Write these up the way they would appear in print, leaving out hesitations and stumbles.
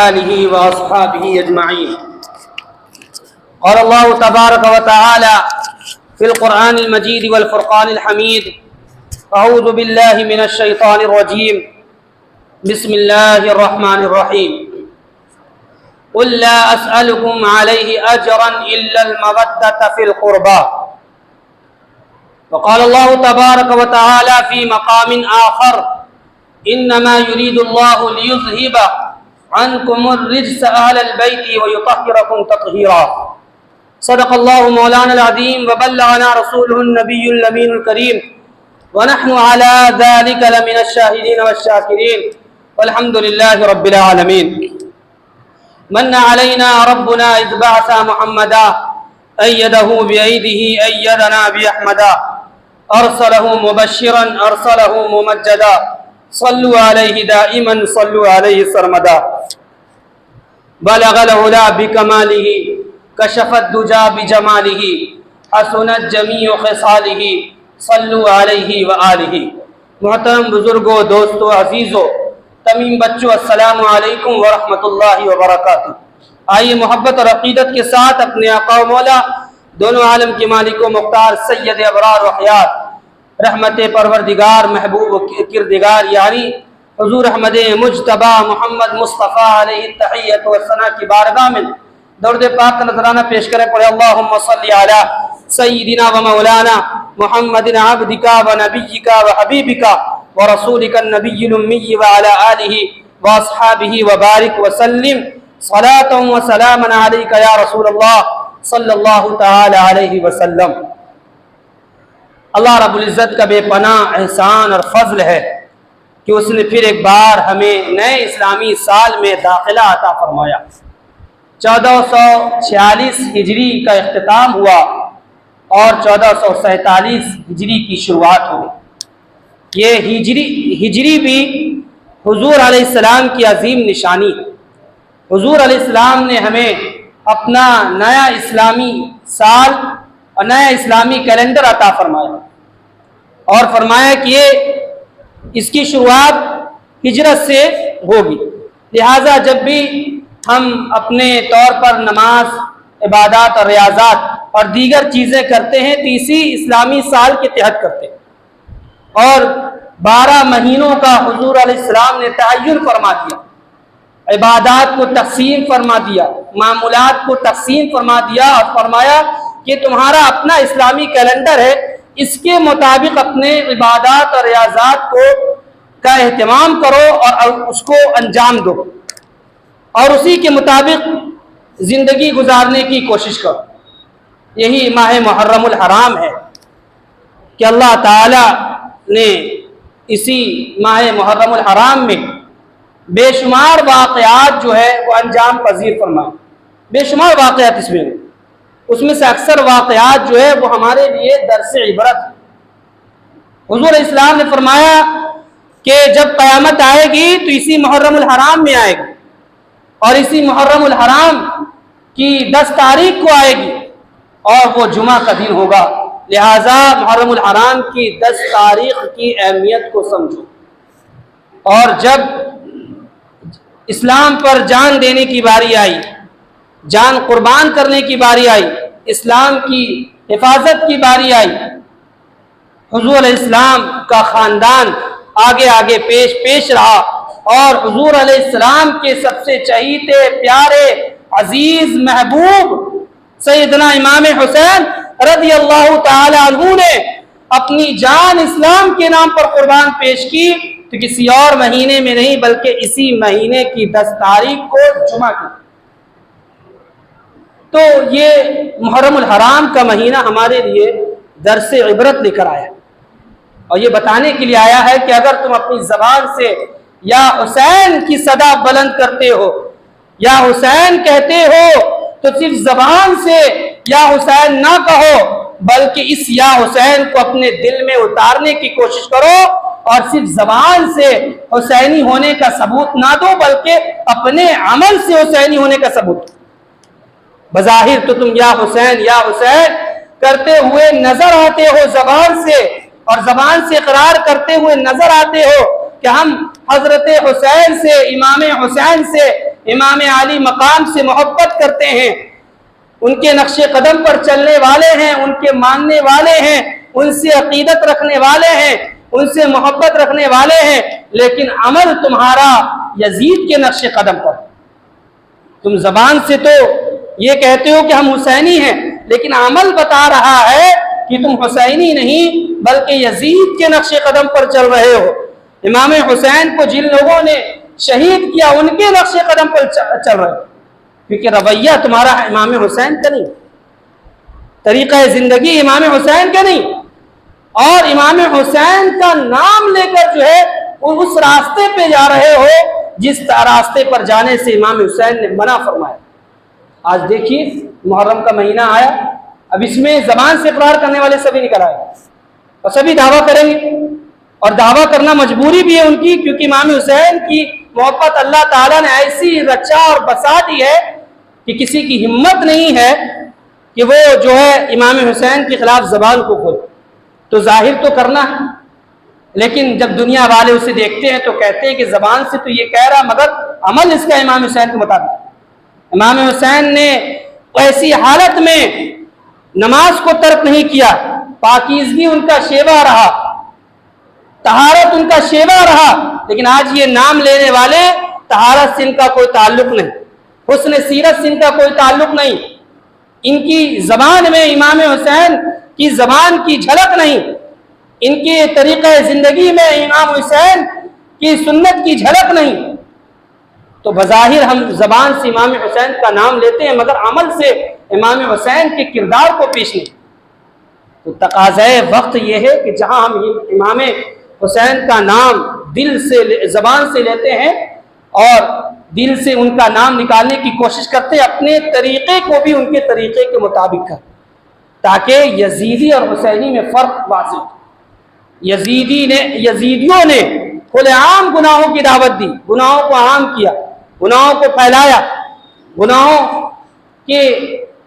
آله وأصحابه أجمعين. قال الله تبارك وتعالى في القرآن المجيد والفرقان الحميد: أعوذ بالله من الشيطان الرجيم، بسم الله الرحمن الرحيم. قل لا أسألكم عليه أجرا إلا المودة في القربى. وقال الله تبارك وتعالى في مقام آخر: إنما يريد الله ليذهب عنكم الرجس أهل البيت ويطهركم تطهيرا. صدق الله مولانا العظيم وبلغنا رسوله النبي الأمين الكريم ونحن على ذلك لمن الشاهدين والشاكرين والحمد لله رب العالمين. من علينا ربنا إذ بعث محمدا أيده بأيده أيدنا بأحمدا أرسله مبشرا أرسله ممجدا صلوا عليه دائما صلوا عليه سرمدا. بلغ العلا بكماله كشف الدجى بجماله حسنت جميع خصاله صلوا علیہ وآلہ. محترم بزرگوں، دوستوں، عزیزوں، تمیم بچوں، السلام علیکم ورحمۃ اللہ وبرکاتہ. آئیے محبت اور عقیدت کے ساتھ اپنے آقا و مولا دونوں عالم کے مالک و مختار سید ابرار و خیار رحمت پروردگار محبوب و کردگار یعنی حضور احمد مجتبی محمد مصطفیٰ علیہ التحیۃ والثناء کی بارگاہ میں درود پاک کا نذرانہ پیش کریں. پڑھے اللہم صلی علی سیدنا و مولانا محمد عبدک و نبیک و حبیبک و رسولک النبی الامی و علی آلہ و اصحابہ و بارک وسلم صلاۃ و سلام علیک یا رسول اللہ صلی اللہ تعالی علیہ وسلم. اللہ رب العزت کا بے پناہ احسان اور فضل ہے کہ اس نے پھر ایک بار ہمیں نئے اسلامی سال میں داخلہ عطا فرمایا. 1446 ہجری کا اختتام ہوا اور 1447 ہجری کی شروعات ہوئی. یہ ہجری بھی حضور علیہ السلام کی عظیم نشانی. حضور علیہ السلام نے ہمیں اپنا نیا اسلامی سال اور نیا اسلامی کیلنڈر عطا فرمایا اور فرمایا کہ اس کی شروعات ہجرت سے ہوگی. لہٰذا جب بھی ہم اپنے طور پر نماز، عبادات اور ریاضات اور دیگر چیزیں کرتے ہیں تو اسی اسلامی سال کے تحت کرتے ہیں. اور 12 مہینوں کا حضور علیہ السلام نے تعین فرما دیا، عبادات کو تقسیم فرما دیا، معمولات کو تقسیم فرما دیا اور فرمایا کہ تمہارا اپنا اسلامی کیلنڈر ہے، اس کے مطابق اپنے عبادات اور ریاضات کا اہتمام کرو اور اس کو انجام دو اور اسی کے مطابق زندگی گزارنے کی کوشش کرو. یہی ماہ محرم الحرام ہے کہ اللہ تعالی نے اسی ماہ محرم الحرام میں بے شمار واقعات جو ہے وہ انجام پذیر فرمائے. بے شمار واقعات اس میں سے اکثر واقعات جو ہے وہ ہمارے لیے درس عبرت. حضور اسلام نے فرمایا کہ جب قیامت آئے گی تو اسی محرم الحرام میں آئے گی اور اسی محرم الحرام کی 10 تاریخ کو آئے گی اور وہ جمعہ کا دن ہوگا. لہٰذا محرم الحرام کی 10 تاریخ کی اہمیت کو سمجھو. اور جب اسلام پر جان دینے کی باری آئی، جان قربان کرنے کی باری آئی، اسلام کی حفاظت کی باری آئی، حضور علیہ السلام کا خاندان آگے آگے پیش رہا اور حضور علیہ السلام کے سب سے چہیتے پیارے عزیز محبوب سیدنا امام حسین رضی اللہ تعالی عنہ نے اپنی جان اسلام کے نام پر قربان پیش کی تو کسی اور مہینے میں نہیں بلکہ اسی مہینے کی 10 تاریخ کو جمعہ کی. تو یہ محرم الحرام کا مہینہ ہمارے لیے درس عبرت لے کر آیا اور یہ بتانے کے لیے آیا ہے کہ اگر تم اپنی زبان سے یا حسین کی صدا بلند کرتے ہو، یا حسین کہتے ہو، تو صرف زبان سے یا حسین نہ کہو بلکہ اس یا حسین کو اپنے دل میں اتارنے کی کوشش کرو اور صرف زبان سے حسینی ہونے کا ثبوت نہ دو بلکہ اپنے عمل سے حسینی ہونے کا ثبوت. بظاہر تو تم یا حسین کرتے ہوئے نظر آتے ہو زبان سے، اور زبان سے اقرار کرتے ہوئے نظر آتے ہو کہ ہم حضرت حسین سے، امام حسین سے امام علی مقام سے محبت کرتے ہیں، ان کے نقش قدم پر چلنے والے ہیں، ان کے ماننے والے ہیں، ان سے عقیدت رکھنے والے ہیں، ان سے محبت رکھنے والے ہیں، لیکن عمل تمہارا یزید کے نقش قدم پر۔ تم زبان سے تو یہ کہتے ہو کہ ہم حسینی ہیں، لیکن عمل بتا رہا ہے کہ تم حسینی نہیں بلکہ یزید کے نقش قدم پر چل رہے ہو۔ امام حسین کو جن لوگوں نے شہید کیا ان کے نقش قدم پر چل رہے ہو، کیونکہ رویہ تمہارا امام حسین کا نہیں، طریقہ زندگی امام حسین کا نہیں، اور امام حسین کا نام لے کر جو ہے اس راستے پہ جا رہے ہو جس راستے پر جانے سے امام حسین نے منع فرمایا۔ آج دیکھیے محرم کا مہینہ آیا، اب اس میں زبان سے اقرار کرنے والے سبھی نکل آئے اور سبھی دعویٰ کریں گے، اور دعویٰ کرنا مجبوری بھی ہے ان کی، کیونکہ امام حسین کی محبت اللہ تعالیٰ نے ایسی رچا اور بسا دی ہے کہ کسی کی ہمت نہیں ہے کہ وہ جو ہے امام حسین کے خلاف زبان کو کھولے۔ تو ظاہر تو کرنا ہے، لیکن جب دنیا والے اسے دیکھتے ہیں تو کہتے ہیں کہ زبان سے تو یہ کہہ رہا مگر عمل اس کا امام حسین کے مطابق۔ امام حسین نے ایسی حالت میں نماز کو ترک نہیں کیا، پاکیزگی ان کا شیوا رہا، طہارت ان کا شیوا رہا، لیکن آج یہ نام لینے والے طہارت سے ان کا کوئی تعلق نہیں، حسن سیرت سے ان کا کوئی تعلق نہیں، ان کی زبان میں امام حسین کی زبان کی جھلک نہیں، ان کے طریقہ زندگی میں امام حسین کی سنت کی جھلک نہیں۔ تو بظاہر ہم زبان سے امام حسین کا نام لیتے ہیں مگر عمل سے امام حسین کے کردار کو پیش نہیں۔ تو تقاضۂ وقت یہ ہے کہ جہاں ہم امام حسین کا نام دل سے زبان سے لیتے ہیں اور دل سے ان کا نام نکالنے کی کوشش کرتے ہیں، اپنے طریقے کو بھی ان کے طریقے کے مطابق کر، تاکہ یزیدی اور حسینی میں فرق واضح ہو۔ یزیدیوں نے کھلے عام گناہوں کی دعوت دی، گناہوں کو عام کیا، گناہوں کو پھیلایا، گناہوں کی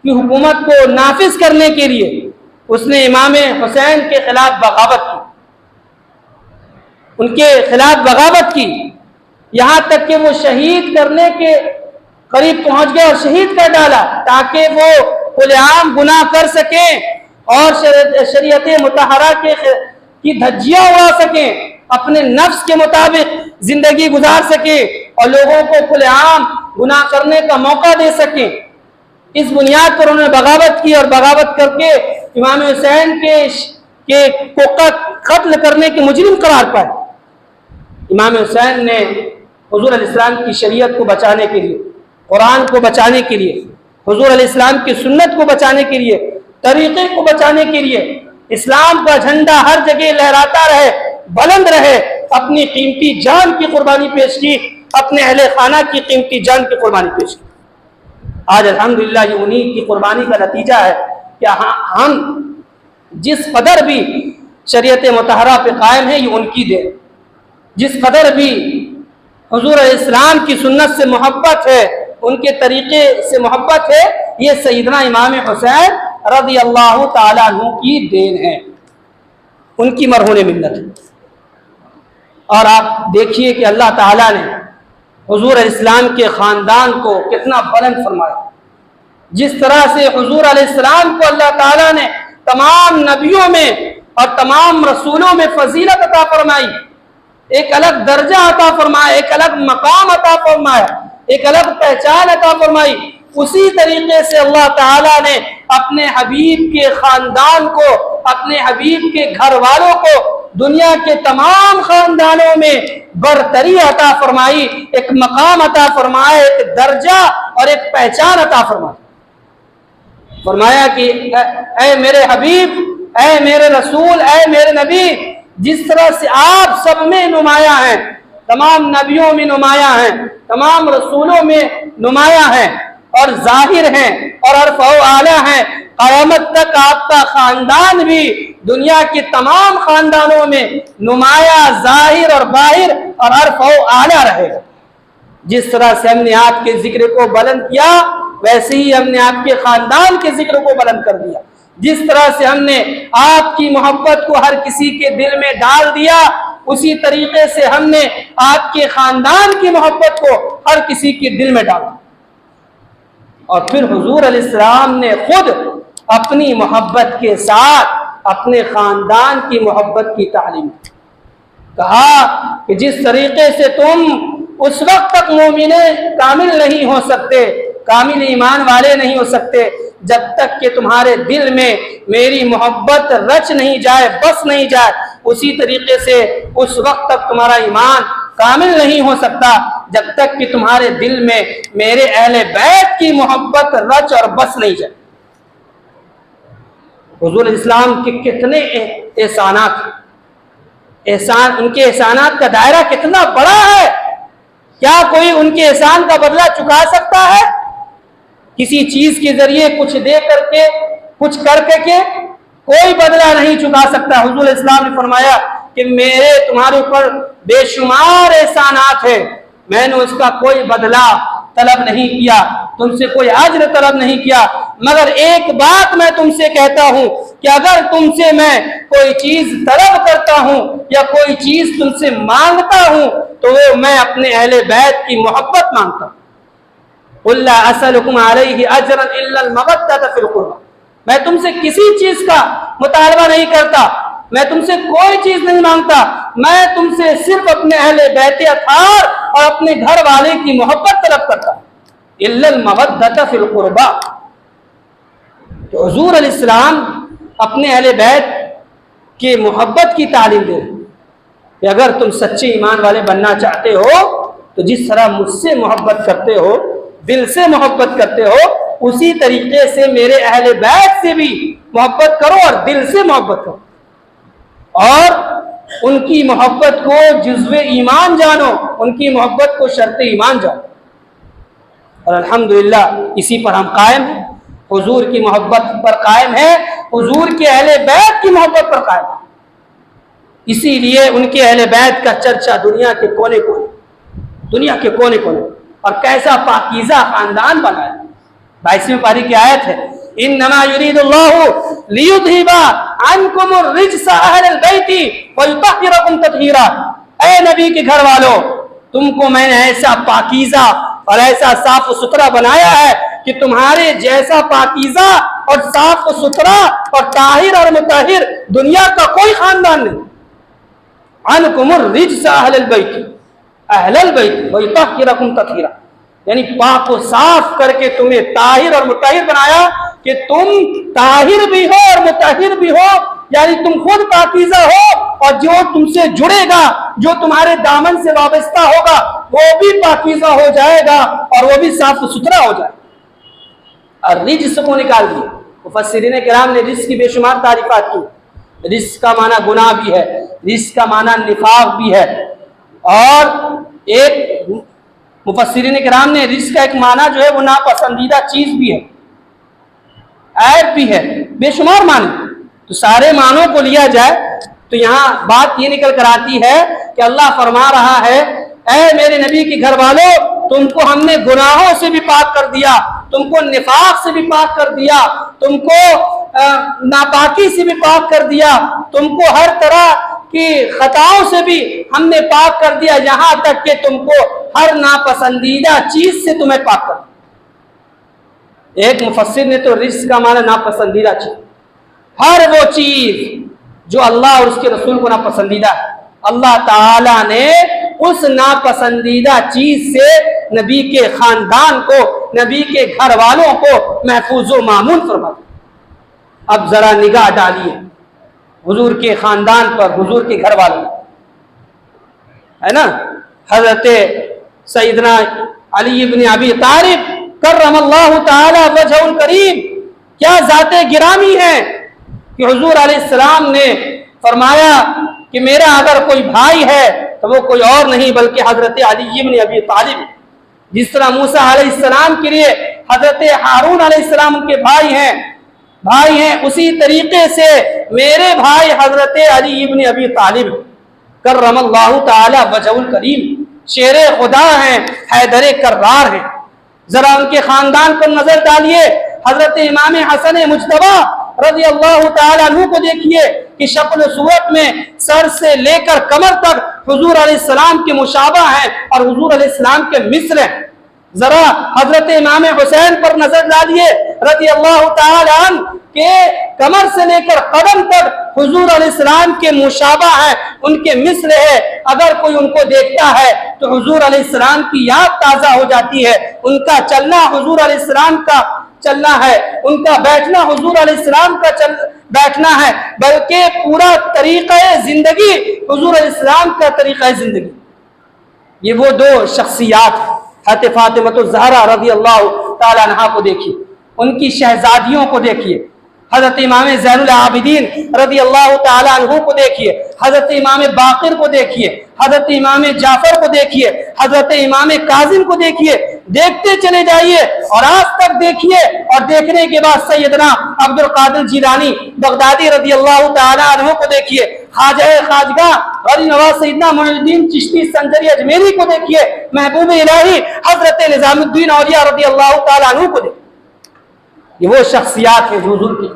حکومت کو نافذ کرنے کے لیے اس نے امام حسین کے خلاف بغاوت کی، ان کے خلاف بغاوت کی، یہاں تک کہ وہ شہید کرنے کے قریب پہنچ گئے اور شہید کر ڈالا تاکہ وہ کھلے عام گناہ کر سکیں اور شریعت مطہرہ کی دھجیاں اڑا سکیں، اپنے نفس کے مطابق زندگی گزار سکیں اور لوگوں کو کھلے عام گناہ کرنے کا موقع دے سکیں۔ اس بنیاد پر انہوں نے بغاوت کی اور بغاوت کر کے امام حسین کو قتل کرنے کے مجرم قرار پائے۔ امام حسین نے حضور علیہ السلام کی شریعت کو بچانے کے لیے، قرآن کو بچانے کے لیے، حضور علیہ السلام کی سنت کو بچانے کے لیے، طریقے کو بچانے کے لیے، اسلام کا جھنڈا ہر جگہ لہراتا رہے، بلند رہے، اپنی قیمتی جان کی قربانی پیش کی، اپنے اہل خانہ کی قیمتی جان کی قربانی پیش کی۔ آج الحمدللہ یہ انہی کی قربانی کا نتیجہ ہے کہ ہم جس قدر بھی شریعت مطہرہ پہ قائم ہیں یہ ان کی دین، جس قدر بھی حضور علیہ السلام کی سنت سے محبت ہے، ان کے طریقے سے محبت ہے، یہ سیدنا امام حسین رضی اللہ تعالیٰ عنہ کی دین ہے، ان کی مرہون منت ہے۔ اور آپ دیکھیے کہ اللہ تعالیٰ نے حضور علیہ السلام کے خاندان کو کتنا بلند فرمایا، جس طرح سے حضور علیہ السلام کو اللہ تعالیٰ نے تمام نبیوں میں اور تمام رسولوں میں فضیلت عطا فرمائی، ایک الگ درجہ عطا فرمایا، ایک الگ مقام عطا فرمایا، ایک الگ پہچان عطا فرمائی، اسی طریقے سے اللہ تعالیٰ نے اپنے حبیب کے خاندان کو، اپنے حبیب کے گھر والوں کو دنیا کے تمام خاندانوں میں برتری عطا فرمائی، ایک مقام عطا فرمایا، ایک درجہ اور ایک پہچان عطا فرمائی۔ فرمایا کہ اے میرے حبیب، اے میرے رسول، اے میرے نبی، جس طرح سے آپ سب میں نمایاں ہیں، تمام نبیوں میں نمایاں ہیں، تمام رسولوں میں نمایاں ہیں اور ظاہر ہیں اور عرفہ و اعلیٰ ہیں، قیامت تک آپ کا خاندان بھی دنیا کے تمام خاندانوں میں نمایاں، ظاہر اور باہر اور عرفہ و اعلیٰ رہے گا۔ جس طرح سے ہم نے آپ کے ذکر کو بلند کیا ویسے ہی ہم نے آپ کے خاندان کے ذکر کو بلند کر دیا، جس طرح سے ہم نے آپ کی محبت کو ہر کسی کے دل میں ڈال دیا، اسی طریقے سے ہم نے آپ کے خاندان کی محبت کو ہر کسی کے دل میں ڈالا۔ اور پھر حضور علیہ السلام نے خود اپنی محبت کے ساتھ اپنے خاندان کی محبت کی تعلیم کہا کہ جس طریقے سے تم اس وقت تک مومن کامل نہیں ہو سکتے، کامل ایمان والے نہیں ہو سکتے، جب تک کہ تمہارے دل میں میری محبت رچ نہیں جائے، بس نہیں جائے، اسی طریقے سے اس وقت تک تمہارا ایمان کامل نہیں ہو سکتا جب تک کہ تمہارے دل میں میرے اہل بیت کی محبت رچ اور بس نہیں جائے۔ حضور اسلام کے کتنے احسانات، ان کے احسانات کا دائرہ کتنا بڑا ہے، کیا کوئی ان کے احسان کا بدلہ چکا سکتا ہے؟ کسی چیز کے ذریعے کچھ دے کر کے، کچھ کر کے کوئی بدلہ نہیں چکا سکتا۔ حضور اسلام نے فرمایا کہ میرے تمہارے اوپر بے شمار احسانات ہیں، میں نے اس کا کوئی بدلہ طلب نہیں کیا، تم سے کوئی اجر طلب نہیں کیا، مگر ایک بات میں تم سے کہتا ہوں کہ اگر تم سے میں کوئی چیز طلب کرتا ہوں یا کوئی چیز تم سے مانگتا ہوں تو وہ میں اپنے اہل بیت کی محبت مانگتا ہوں۔ قُلْ لَا أَسْأَلُكُمْ عَلَيْهِ أَجْرًا إِلَّا الْمَوَدَّةَ فِي الْقُرْبَى، میں تم سے کسی چیز کا مطالبہ نہیں کرتا، میں تم سے کوئی چیز نہیں مانگتا، میں تم سے صرف اپنے اہل بیت اطہار اور اپنے گھر والے کی محبت طلب کرتا ہوں۔ إِلَّا الْمَوَدَّةَ فِي الْقُرْبَى، تو حضور علیہ السلام اپنے اہل بیت کی محبت کی تعلیم دے کہ اگر تم سچے ایمان والے بننا چاہتے ہو تو جس طرح مجھ سے محبت کرتے ہو، دل سے محبت کرتے ہو، اسی طریقے سے میرے اہل بیت سے بھی محبت کرو اور دل سے محبت کرو، اور ان کی محبت کو جزو ایمان جانو، ان کی محبت کو شرط ایمان جانو۔ اور الحمدللہ اسی پر ہم قائم ہیں، حضور کی محبت پر قائم ہے، حضور کے اہل بیت کی محبت پر قائم ہے، اسی لیے ان کے اہل بیت کا چرچا دنیا کے کونے کونے اور کیسا پاکیزہ خاندان بنا ہے۔ 22ویں پاری کی آیت ہے، انما یرید اللہ لیذھب عنکم الرجس اہل البیت ویطہرکم تطہیرا، اے نبی کے گھر والوں، تم کو میں نے ایسا پاکیزہ اور ایسا صاف و ستھرا بنایا ہے کہ تمہارے جیسا پاکیزہ اور صاف و ستھرا اور طاہر اور مطہر دنیا کا کوئی خاندان نہیں۔ عنکم الرجس اہل البیت ویطہرکم تطہیرا، یعنی پاک و صاف کر کے تمہیں طاہر اور مطہر بنایا کہ تم طاہر بھی ہو اور مطہر بھی ہو، یعنی تم خود پاکیزہ ہو اور جو تم سے جڑے گا، جو تمہارے دامن سے وابستہ ہوگا وہ بھی پاکیزہ ہو جائے گا اور وہ بھی صاف و ستھرا ہو جائے گا۔ اور رجس کو نکال دیا، مفسرین کرام نے رجس کی بے شمار تعریفات کی۔ رجس کا معنی گناہ بھی ہے، رجس کا معنی نفاق بھی ہے، اور ایک مفسرین کرام نے رجس کا ایک معنی جو ہے وہ ناپسندیدہ چیز بھی ہے، عیب بھی ہے، بے شمار معنی۔ تو سارے معنوں کو لیا جائے تو یہاں بات یہ نکل کر آتی ہے کہ اللہ فرما رہا ہے، اے میرے نبی کے گھر والوں، تم کو ہم نے گناہوں سے بھی پاک کر دیا، تم کو نفاق سے بھی پاک کر دیا، تم کو ناپاکی سے بھی پاک کر دیا، تم کو ہر طرح کی خطاؤں سے بھی ہم نے پاک کر دیا، یہاں تک کہ تم کو ہر ناپسندیدہ چیز سے تمہیں پاک کر دیا۔ ایک مفسر نے تو رجس کا معنی ناپسندیدہ چیز، ہر وہ چیز جو اللہ اور اس کے رسول کو ناپسندیدہ ہے، اللہ تعالیٰ نے اس ناپسندیدہ چیز سے نبی کے خاندان کو، نبی کے گھر والوں کو محفوظ و مامون فرما دیا۔ اب ذرا نگاہ ڈالیے حضور کے خاندان پر، حضور کے گھر والوں ہے نا، حضرت سیدنا علی بن ابی طالب کرم اللہ تعالی وجہ الکریم، کیا ذات گرامی ہے کہ حضور علیہ السلام نے فرمایا کہ میرا اگر کوئی بھائی ہے تو وہ کوئی اور نہیں بلکہ حضرت علی بن ابی طالب۔ جس طرح موسیٰ علیہ السلام کے لیے حضرت ہارون علیہ السلام کے بھائی ہیں، اسی طریقے سے میرے بھائی حضرت علی بن ابی طالب کرم اللہ تعالی وجہ الکریم، شیر خدا ہیں، حیدر کرار ہیں۔ ذرا ان کے خاندان پر نظر ڈالیے، حضرت امام حسن مجتبی رضی اللہ تعالیٰ عنہ کو دیکھیے کہ شکل و صورت میں سر سے لے کر کمر تک حضور علیہ السلام کے مشابہ ہیں اور حضور علیہ السلام کے مثل ہیں۔ ذرا حضرت امام حسین پر نظر ڈالیے رضی اللہ تعالیٰ عنہ کہ کمر سے لے کر قدم تک حضور علیہ السلام کے مشابہ ہیں، ان کے مثل ہے۔ اگر کوئی ان کو دیکھتا ہے تو حضور علیہ السلام کی یاد تازہ ہو جاتی ہے، ان کا چلنا حضور علیہ السلام کا چلنا ہے، ان کا بیٹھنا حضور علیہ السلام کا بیٹھنا ہے، بلکہ پورا طریقہ زندگی حضور علیہ السلام کا طریقہ زندگی۔ یہ وہ دو شخصیات حضرت فاطمہ الزہرا رضی اللہ تعالیٰ عنہا کو دیکھیے، ان کی شہزادیوں کو دیکھیے، حضرت امام زین العابدین رضی اللہ تعالیٰ عنہ کو دیکھیے، حضرت امام باقر کو دیکھیے، حضرت امام جعفر کو دیکھیے، حضرت امام کاظم کو دیکھیے، دیکھتے چلے جائیے اور آج تک دیکھیے، اور دیکھنے کے بعد سیدنا عبد القادر جیلانی بغدادی رضی اللہ تعالیٰ عنہ کو دیکھیے، خواجہ خواجگاہ غوث نواز سیدنا معین الدین چشتی سنجری اجمیری کو دیکھیے، محبوب الہی حضرت نظام الدین اولیاء رضی اللہ تعالیٰ عنہ کو دیکھیے۔ یہ وہ شخصیات ہیں جو حضور کی،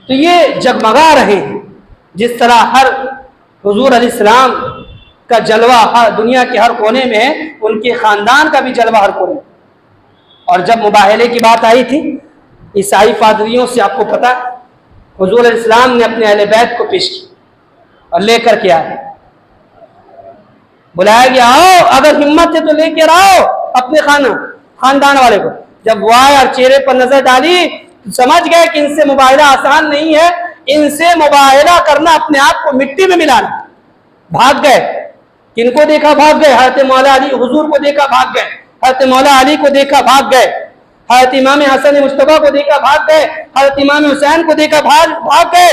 تو یہ جگمگا رہے ہیں جس طرح ہر حضور علیہ السلام کا جلوہ ہر دنیا کے ہر کونے میں ہے، ان کے خاندان کا بھی جلوہ ہر کونے میں۔ اور جب مباہلے کی بات آئی تھی عیسائی پادریوں سے، آپ کو پتا حضور علیہ السلام نے اپنے اہل بیت کو پیش کیا اور لے کر کے آئے، بلایا گیا آؤ، اگر ہمت ہے تو لے کر آؤ اپنے خاندان والے کو۔ جب وہ آئے اور چہرے پر نظر ڈالی سمجھ گئے کہ ان سے مباہلہ آسان نہیں ہے، ان سے مباہلہ کرنا اپنے آپ کو مٹی میں ملانا۔ بھاگ گئے، کن کو دیکھا بھاگ گئے، حضرت مولا علی حضور کو دیکھا بھاگ گئے، حضرت مولا علی کو دیکھا بھاگ گئے، حضرت امام حسن مصطفیٰ کو دیکھا بھاگ گئے، حضرت امام حسین کو دیکھا بھاگ گئے،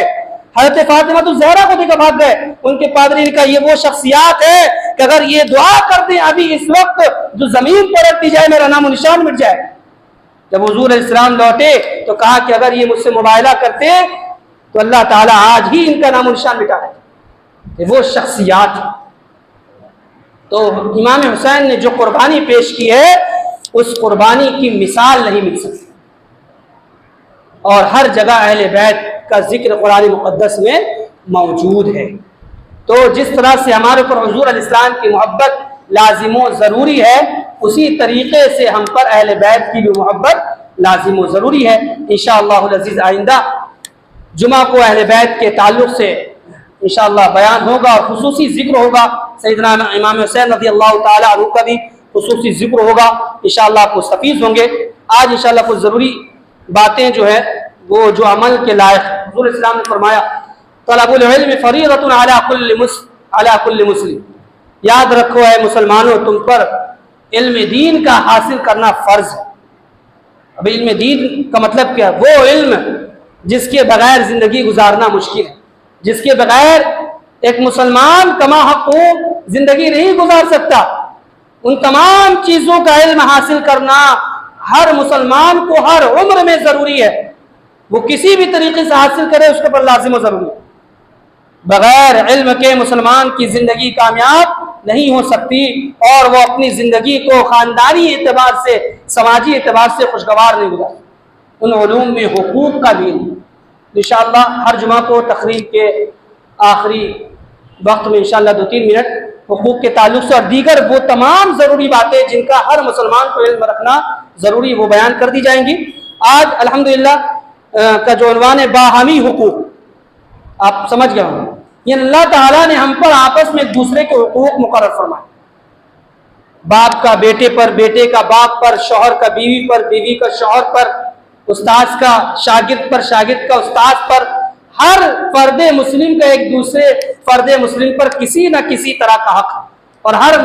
حضرت فاطمہ الزہرا کو دیکھا بھاگ گئے۔ ان کے پادری نے کہا یہ وہ شخصیات ہے کہ اگر یہ دعا کر دیں ابھی اس وقت جو زمین پر رکھتی جائے میرا نام و نشان مٹ جائے۔ جب حضور علیہ السلام لوٹے تو کہا کہ اگر یہ مجھ سے مباہلہ کرتے تو اللہ تعالیٰ آج ہی ان کا نام و نشان مٹا دیتا۔ وہ شخصیات، تو امام حسین نے جو قربانی پیش کی ہے اس قربانی کی مثال نہیں مل سکتی، اور ہر جگہ اہل بیت کا ذکر قرآن مقدس میں موجود ہے۔ تو جس طرح سے ہمارے اوپر حضور علیہ السلام کی محبت لازم و ضروری ہے، اسی طریقے سے ہم پر اہل بیت کی بھی محبت لازم و ضروری ہے۔ انشاءاللہ العزیز آئندہ جمعہ کو اہل بیت کے تعلق سے انشاءاللہ بیان ہوگا اور خصوصی ذکر ہوگا، سیدنا امام حسین رضی اللہ تعالیٰ عنہ کا بھی خصوصی ذکر ہوگا، انشاءاللہ آپ مستفیض ہوں گے۔ آج انشاءاللہ کچھ ضروری باتیں جو ہے وہ جو عمل کے لائق، حضور اسلام نے فرمایا طلب العلم فریضۃ علی کل مسلم، یاد رکھو اے مسلمانوں تم پر علم دین کا حاصل کرنا فرض ہے۔ اب علم دین کا مطلب کیا ہے؟ وہ علم جس کے بغیر زندگی گزارنا مشکل ہے، جس کے بغیر ایک مسلمان کما حق زندگی نہیں گزار سکتا۔ ان تمام چیزوں کا علم حاصل کرنا ہر مسلمان کو ہر عمر میں ضروری ہے، وہ کسی بھی طریقے سے حاصل کرے اس کے پر لازم و ضروری ہے۔ بغیر علم کے مسلمان کی زندگی کامیاب نہیں ہو سکتی، اور وہ اپنی زندگی کو خاندانی اعتبار سے سماجی اعتبار سے خوشگوار نہیں گزار۔ ان علوم میں حقوق کا بھی علم، انشاءاللہ ہر جمعہ کو تقریر کے آخری وقت میں انشاءاللہ 2-3 منٹ حقوق کے تعلق سے اور دیگر وہ تمام ضروری باتیں جن کا ہر مسلمان کو علم رکھنا ضروری وہ بیان کر دی جائیں گی۔ آج الحمدللہ کا جو عنوان ہے باہمی حقوق، آپ سمجھ گئے ہوں، یہ اللہ تعالیٰ نے ہم پر آپس میں ایک دوسرے کے حقوق مقرر فرمائے، باپ کا بیٹے پر، بیٹے کا باپ پر، شوہر کا بیوی پر، بیوی کا شوہر پر، استاذ کا شاگرد پر، شاگرد کا استاذ پر، ہر فرد مسلم کا ایک دوسرے فرد مسلم پر کسی نہ کسی طرح کا حق، اور ہر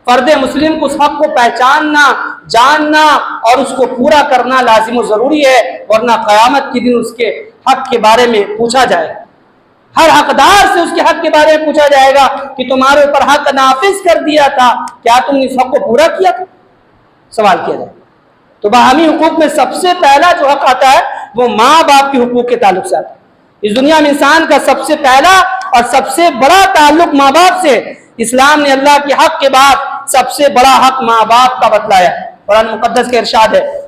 فرد مسلم کو اس حق کو پہچاننا، جاننا اور اس کو پورا کرنا لازم و ضروری ہے، ورنہ قیامت کے دن اس کے حق کے بارے میں پوچھا جائے گا۔ ہر حقدار سے اس کے حق کے بارے میں پوچھا جائے گا کہ تمہارے اوپر حق نافذ کر دیا تھا، کیا تم نے اس حق کو پورا کیا تھا؟ سوال کیا جائے۔ تو باہمی حقوق میں سب سے پہلا جو حق آتا ہے وہ ماں باپ کے حقوق کے تعلق سے آتا ہے۔ اس دنیا میں انسان کا سب سے پہلا اور سب سے بڑا تعلق ماں باپ سے، اسلام نے اللہ کے حق کے بعد سب سے بڑا حق ماں باپ کا بتلایا۔ قرآن مقدس کا ارشاد ہے